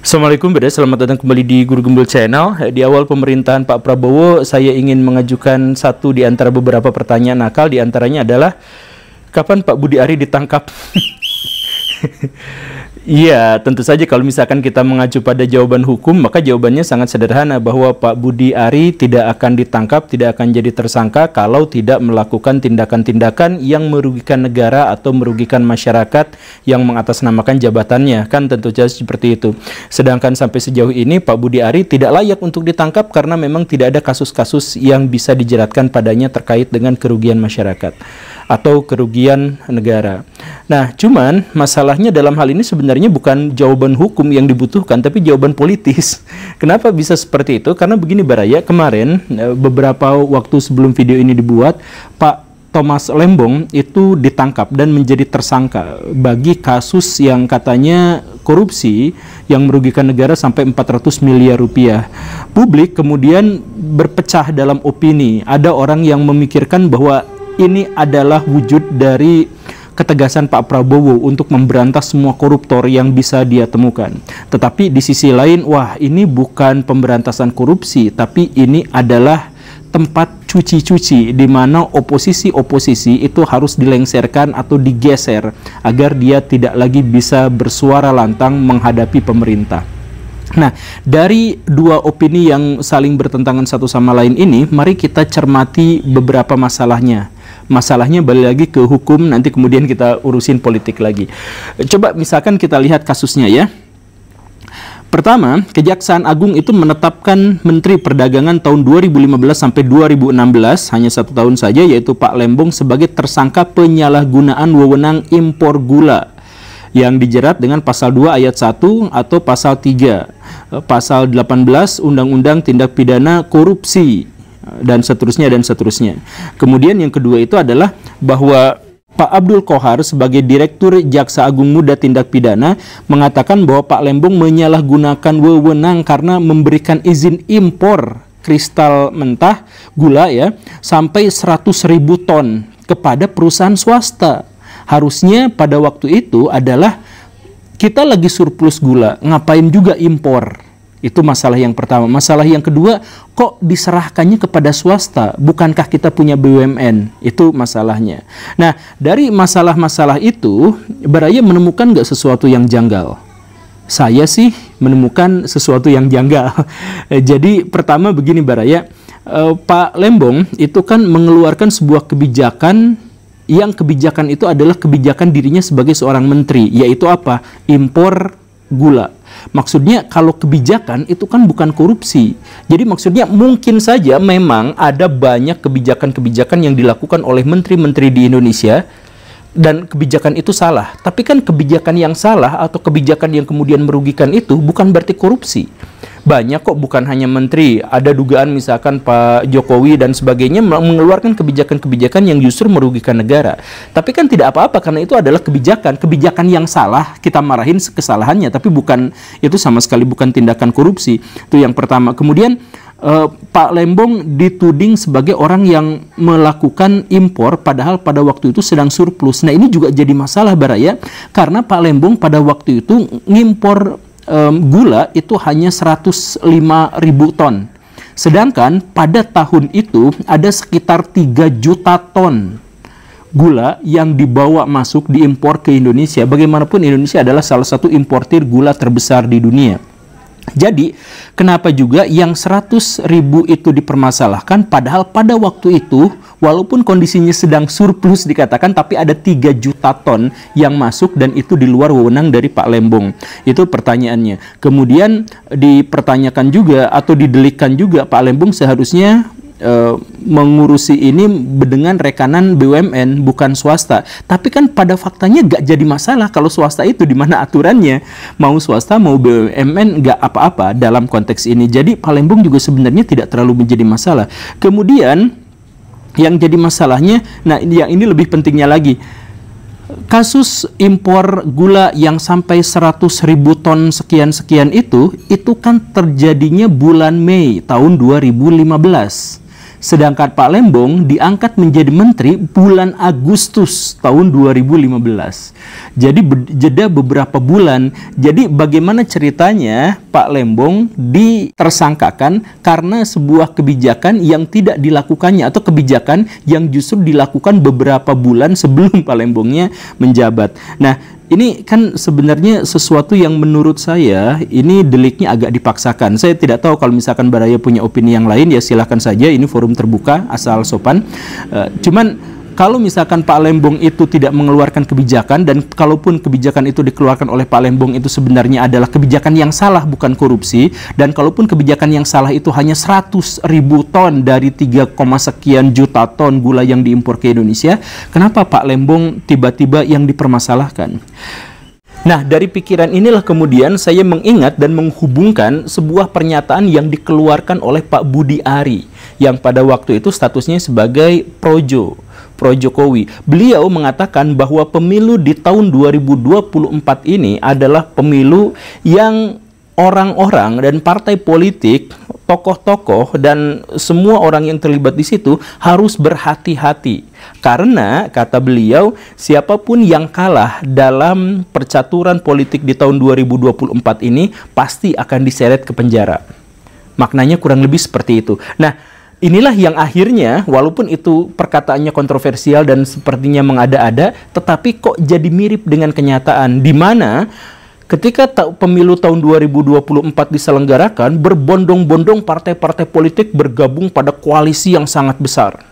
Assalamualaikum, selamat datang kembali di Guru Gembel Channel. Di awal pemerintahan Pak Prabowo, saya ingin mengajukan satu di antara beberapa pertanyaan nakal. Di antaranya adalah, kapan Pak Budi Ari ditangkap? Iya, tentu saja kalau misalkan kita mengacu pada jawaban hukum, maka jawabannya sangat sederhana bahwa Pak Budi Ari tidak akan ditangkap, tidak akan jadi tersangka kalau tidak melakukan tindakan-tindakan yang merugikan negara atau merugikan masyarakat yang mengatasnamakan jabatannya. Kan tentu saja seperti itu. Sedangkan sampai sejauh ini Pak Budi Ari tidak layak untuk ditangkap karena memang tidak ada kasus-kasus yang bisa dijeratkan padanya terkait dengan kerugian masyarakat atau kerugian negara. Nah, cuman masalahnya dalam hal ini sebenarnya bukan jawaban hukum yang dibutuhkan, tapi jawaban politis. Kenapa bisa seperti itu? Karena begini Baraya, kemarin beberapa waktu sebelum video ini dibuat, Pak Thomas Lembong itu ditangkap dan menjadi tersangka bagi kasus yang katanya korupsi yang merugikan negara sampai 400 miliar rupiah. Publik kemudian berpecah dalam opini. Ada orang yang memikirkan bahwa ini adalah wujud dari ketegasan Pak Prabowo untuk memberantas semua koruptor yang bisa dia temukan. Tetapi di sisi lain, wah ini bukan pemberantasan korupsi, tapi ini adalah tempat cuci-cuci di mana oposisi-oposisi itu harus dilengsarkan atau digeser agar dia tidak lagi bisa bersuara lantang menghadapi pemerintah. Nah, dari dua opini yang saling bertentangan satu sama lain ini, mari kita cermati beberapa masalahnya. Masalahnya balik lagi ke hukum, nanti kemudian kita urusin politik lagi. Coba misalkan kita lihat kasusnya ya. Pertama, Kejaksaan Agung itu menetapkan Menteri Perdagangan tahun 2015 sampai 2016, hanya 1 tahun saja, yaitu Pak Lembong sebagai tersangka penyalahgunaan wewenang impor gula yang dijerat dengan pasal 2 ayat 1 atau pasal 3, pasal 18 Undang-Undang Tindak Pidana Korupsi, dan seterusnya dan seterusnya. Kemudian yang kedua itu adalah bahwa Pak Abdul Qohar sebagai Direktur Jaksa Agung Muda Tindak Pidana mengatakan bahwa Pak Lembong menyalahgunakan wewenang karena memberikan izin impor kristal mentah gula ya sampai 100.000 ton kepada perusahaan swasta. Harusnya pada waktu itu adalah kita lagi surplus gula, ngapain juga impor? Itu masalah yang pertama. Masalah yang kedua, kok diserahkannya kepada swasta? Bukankah kita punya BUMN? Itu masalahnya. Nah, dari masalah-masalah itu, Baraya menemukan nggak sesuatu yang janggal? Saya sih menemukan sesuatu yang janggal. Jadi pertama begini Baraya, Pak Lembong itu kan mengeluarkan sebuah kebijakan yang kebijakan itu adalah kebijakan dirinya sebagai seorang menteri, yaitu apa? Impor gula. Maksudnya kalau kebijakan itu kan bukan korupsi. Jadi maksudnya mungkin saja memang ada banyak kebijakan-kebijakan yang dilakukan oleh menteri-menteri di Indonesia dan kebijakan itu salah. Tapi kan kebijakan yang salah atau kebijakan yang kemudian merugikan itu bukan berarti korupsi. Banyak kok, bukan hanya menteri. Ada dugaan misalkan Pak Jokowi dan sebagainya mengeluarkan kebijakan-kebijakan yang justru merugikan negara. Tapi kan tidak apa-apa karena itu adalah kebijakan. Kebijakan yang salah, kita marahin kesalahannya. Tapi bukan, itu sama sekali bukan tindakan korupsi. Itu yang pertama. Kemudian Pak Lembong dituding sebagai orang yang melakukan impor padahal pada waktu itu sedang surplus. Nah ini juga jadi masalah Baraya karena Pak Lembong pada waktu itu ngimpor gula itu hanya 105.000 ton. Sedangkan pada tahun itu ada sekitar 3 juta ton gula yang dibawa masuk diimpor ke Indonesia. Bagaimanapun Indonesia adalah salah satu importir gula terbesar di dunia. Jadi, kenapa juga yang 100.000 itu dipermasalahkan padahal pada waktu itu walaupun kondisinya sedang surplus dikatakan, tapi ada 3 juta ton yang masuk dan itu di luar wewenang dari Pak Lembong. Itu pertanyaannya. Kemudian dipertanyakan juga atau didelikkan juga Pak Lembong seharusnya mengurusi ini dengan rekanan BUMN bukan swasta. Tapi kan pada faktanya gak jadi masalah kalau swasta itu di mana aturannya. Mau swasta mau BUMN gak apa-apa dalam konteks ini. Jadi Pak Lembong juga sebenarnya tidak terlalu menjadi masalah. Kemudian yang jadi masalahnya, nah yang ini lebih pentingnya lagi, kasus impor gula yang sampai 100.000 ton sekian-sekian itu kan terjadinya bulan Mei tahun 2015. Sedangkan Pak Lembong diangkat menjadi menteri bulan Agustus tahun 2015. Jadi jeda beberapa bulan. Jadi bagaimana ceritanya Pak Lembong ditersangkakan karena sebuah kebijakan yang tidak dilakukannya, atau kebijakan yang justru dilakukan beberapa bulan sebelum Pak Lembongnya menjabat. Nah, ini kan sebenarnya sesuatu yang menurut saya ini deliknya agak dipaksakan. Saya tidak tahu kalau misalkan Baraya punya opini yang lain, ya silahkan saja, ini forum terbuka asal sopan. Cuman kalau misalkan Pak Lembong itu tidak mengeluarkan kebijakan, dan kalaupun kebijakan itu dikeluarkan oleh Pak Lembong itu sebenarnya adalah kebijakan yang salah, bukan korupsi, dan kalaupun kebijakan yang salah itu hanya 100.000 ton dari 3, sekian juta ton gula yang diimpor ke Indonesia, kenapa Pak Lembong tiba-tiba yang dipermasalahkan? Nah, dari pikiran inilah kemudian saya mengingat dan menghubungkan sebuah pernyataan yang dikeluarkan oleh Pak Budi Ari, yang pada waktu itu statusnya sebagai pro Jokowi. Beliau mengatakan bahwa pemilu di tahun 2024 ini adalah pemilu yang orang-orang dan partai politik, tokoh-tokoh, dan semua orang yang terlibat di situ harus berhati-hati. Karena, kata beliau, siapapun yang kalah dalam percaturan politik di tahun 2024 ini pasti akan diseret ke penjara. Maknanya kurang lebih seperti itu. Nah, inilah yang akhirnya, walaupun itu perkataannya kontroversial dan sepertinya mengada-ada, tetapi kok jadi mirip dengan kenyataan, di mana ketika pemilu tahun 2024 diselenggarakan, berbondong-bondong partai-partai politik bergabung pada koalisi yang sangat besar.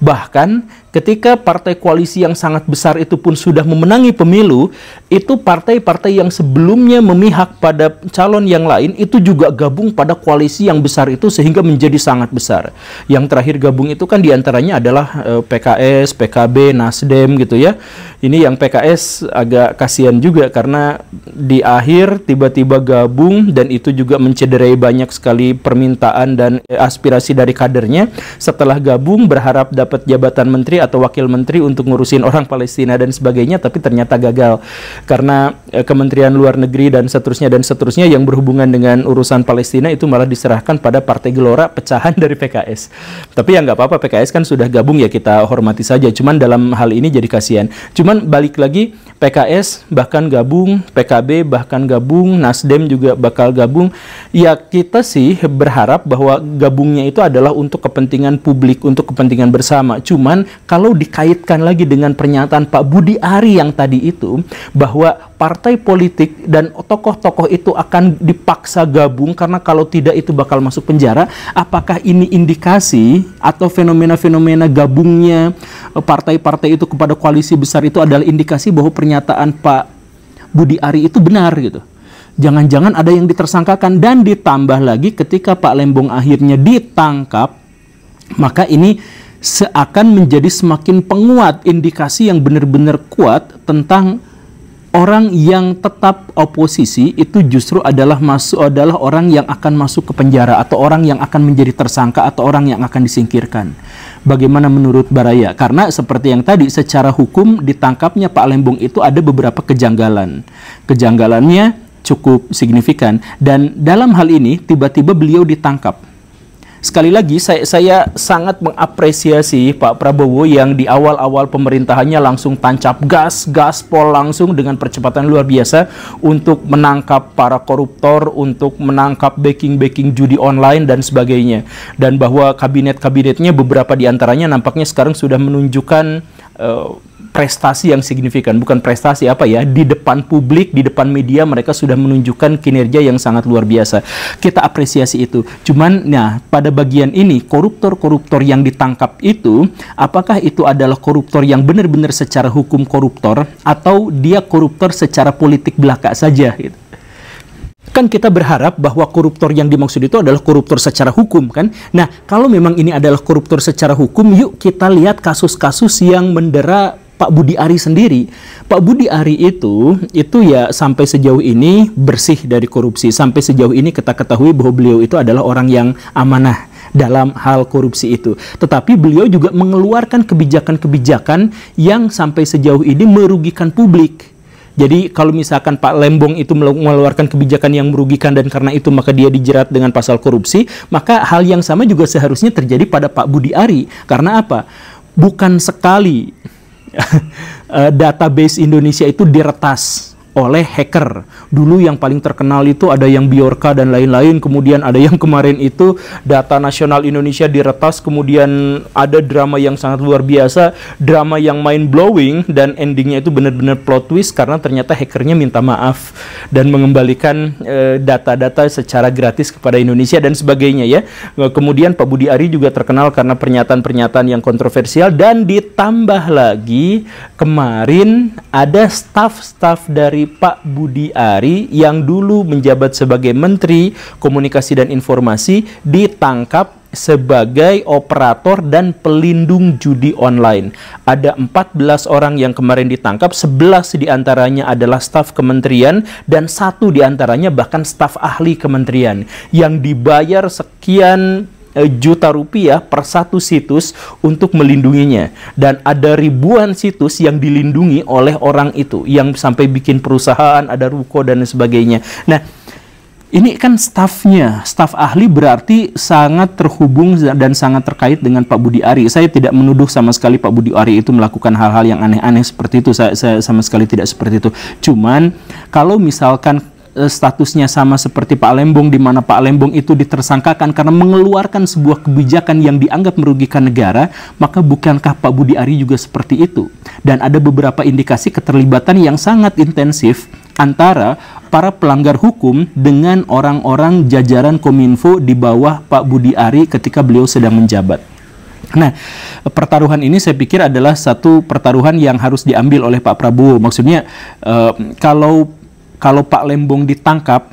Bahkan ketika partai koalisi yang sangat besar itu pun sudah memenangi pemilu, itu partai-partai yang sebelumnya memihak pada calon yang lain itu juga gabung pada koalisi yang besar itu sehingga menjadi sangat besar. Yang terakhir gabung itu kan diantaranya adalah PKS, PKB, Nasdem gitu ya. Ini yang PKS agak kasihan juga karena di akhir tiba-tiba gabung, dan itu juga mencederai banyak sekali permintaan dan aspirasi dari kadernya. Setelah gabung berharap dapat jabatan menteri atau wakil menteri untuk ngurusin orang Palestina dan sebagainya, tapi ternyata gagal karena Kementerian Luar Negeri dan seterusnya yang berhubungan dengan urusan Palestina itu malah diserahkan pada Partai Gelora, pecahan dari PKS. Tapi ya nggak apa-apa, PKS kan sudah gabung, ya kita hormati saja. Cuman dalam hal ini jadi kasihan. Cuman balik lagi, PKS bahkan gabung, PKB bahkan gabung, Nasdem juga bakal gabung. Ya kita sih berharap bahwa gabungnya itu adalah untuk kepentingan publik, untuk kepentingan bersama. Cuman kalau dikaitkan lagi dengan pernyataan Pak Budi Ari yang tadi itu, bahwa partai politik dan tokoh-tokoh itu akan dipaksa gabung karena kalau tidak itu bakal masuk penjara, apakah ini indikasi atau fenomena-fenomena gabungnya partai-partai itu kepada koalisi besar itu adalah indikasi bahwa pernyataan Pak Budi Ari itu benar gitu? Jangan-jangan ada yang ditersangkakan, dan ditambah lagi ketika Pak Lembong akhirnya ditangkap, maka ini seakan menjadi semakin penguat indikasi yang benar-benar kuat tentang orang yang tetap oposisi itu justru adalah orang yang akan masuk ke penjara, atau orang yang akan menjadi tersangka, atau orang yang akan disingkirkan. Bagaimana menurut Baraya? Karena seperti yang tadi, secara hukum ditangkapnya Pak Lembong itu ada beberapa kejanggalan. Kejanggalannya cukup signifikan, dan dalam hal ini tiba-tiba beliau ditangkap. Sekali lagi, saya sangat mengapresiasi Pak Prabowo yang di awal-awal pemerintahannya langsung tancap gaspol langsung dengan percepatan luar biasa untuk menangkap para koruptor, untuk menangkap backing judi online dan sebagainya. Dan bahwa kabinet-kabinetnya beberapa diantaranya nampaknya sekarang sudah menunjukkan prestasi yang signifikan, bukan prestasi di depan publik, di depan media mereka sudah menunjukkan kinerja yang sangat luar biasa. Kita apresiasi itu. Cuman, pada bagian ini koruptor-koruptor yang ditangkap itu, apakah itu adalah koruptor yang benar-benar secara hukum koruptor, atau dia koruptor secara politik belaka saja gitu? Kan kita berharap bahwa koruptor yang dimaksud itu adalah koruptor secara hukum kan. Nah, kalau memang ini adalah koruptor secara hukum, yuk kita lihat kasus-kasus yang mendera Pak Budi Ari sendiri. Pak Budi Ari itu ya sampai sejauh ini bersih dari korupsi. Sampai sejauh ini kita ketahui bahwa beliau itu adalah orang yang amanah dalam hal korupsi itu. Tetapi beliau juga mengeluarkan kebijakan-kebijakan yang sampai sejauh ini merugikan publik. Jadi kalau misalkan Pak Lembong itu mengeluarkan kebijakan yang merugikan dan karena itu maka dia dijerat dengan pasal korupsi, maka hal yang sama juga seharusnya terjadi pada Pak Budi Ari. Karena apa? Bukan sekali database Indonesia itu diretas oleh hacker. Dulu yang paling terkenal itu ada yang Biorka dan lain-lain, kemudian ada yang kemarin itu data nasional Indonesia diretas, kemudian ada drama yang sangat luar biasa, drama yang mind blowing dan endingnya itu benar-benar plot twist karena ternyata hackernya minta maaf dan mengembalikan data-data secara gratis kepada Indonesia dan sebagainya ya. Kemudian Pak Budi Ari juga terkenal karena pernyataan-pernyataan yang kontroversial, dan ditambah lagi kemarin ada staf-staf dari Pak Budi Ari yang dulu menjabat sebagai Menteri Komunikasi dan Informasi ditangkap sebagai operator dan pelindung judi online. Ada 14 orang yang kemarin ditangkap, 11 diantaranya adalah staf kementerian dan 1 diantaranya bahkan staf ahli kementerian yang dibayar sekian juta rupiah per satu situs untuk melindunginya, dan ada ribuan situs yang dilindungi oleh orang itu yang sampai bikin perusahaan, ada ruko dan sebagainya. Nah, ini kan stafnya, staf ahli, berarti sangat terhubung dan sangat terkait dengan Pak Budi Ari. Saya tidak menuduh sama sekali Pak Budi Ari itu melakukan hal-hal yang aneh-aneh seperti itu, saya sama sekali tidak seperti itu. Cuman kalau misalkan statusnya sama seperti Pak Lembong, di mana Pak Lembong itu ditersangkakan karena mengeluarkan sebuah kebijakan yang dianggap merugikan negara, maka bukankah Pak Budi Ari juga seperti itu? Dan ada beberapa indikasi keterlibatan yang sangat intensif antara para pelanggar hukum dengan orang-orang jajaran Kominfo di bawah Pak Budi Ari ketika beliau sedang menjabat. Nah, pertaruhan ini saya pikir adalah satu pertaruhan yang harus diambil oleh Pak Prabowo. Maksudnya, kalau Pak Lembong ditangkap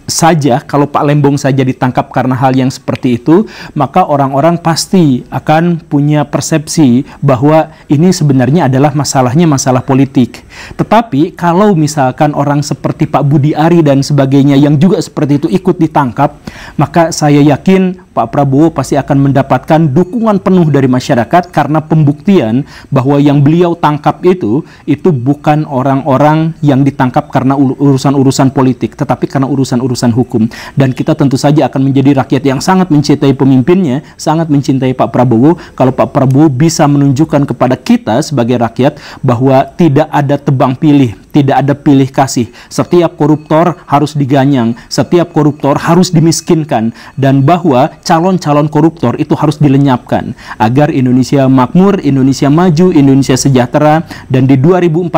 saja, kalau Pak Lembong saja ditangkap karena hal yang seperti itu, maka orang-orang pasti akan punya persepsi bahwa ini sebenarnya adalah masalahnya masalah politik. Tetapi kalau misalkan orang seperti Pak Budi Ari dan sebagainya yang juga seperti itu ikut ditangkap, maka saya yakin Pak Prabowo pasti akan mendapatkan dukungan penuh dari masyarakat karena pembuktian bahwa yang beliau tangkap itu bukan orang-orang yang ditangkap karena urusan-urusan politik, tetapi karena urusan-urusan hukum. Dan kita tentu saja akan menjadi rakyat yang sangat mencintai pemimpinnya, sangat mencintai Pak Prabowo, kalau Pak Prabowo bisa menunjukkan kepada kita sebagai rakyat bahwa tidak ada tebang pilih, tidak ada pilih kasih. Setiap koruptor harus diganyang, setiap koruptor harus dimiskinkan, dan bahwa calon-calon koruptor itu harus dilenyapkan agar Indonesia makmur, Indonesia maju, Indonesia sejahtera. Dan di 2045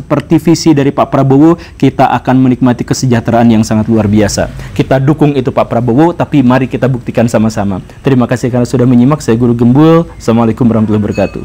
seperti visi dari Pak Prabowo, kita akan menikmati kesejahteraan yang sangat luar biasa. Kita dukung itu Pak Prabowo, tapi mari kita buktikan sama-sama. Terima kasih karena sudah menyimak. Saya Guru Gembul. Assalamualaikum warahmatullahi wabarakatuh.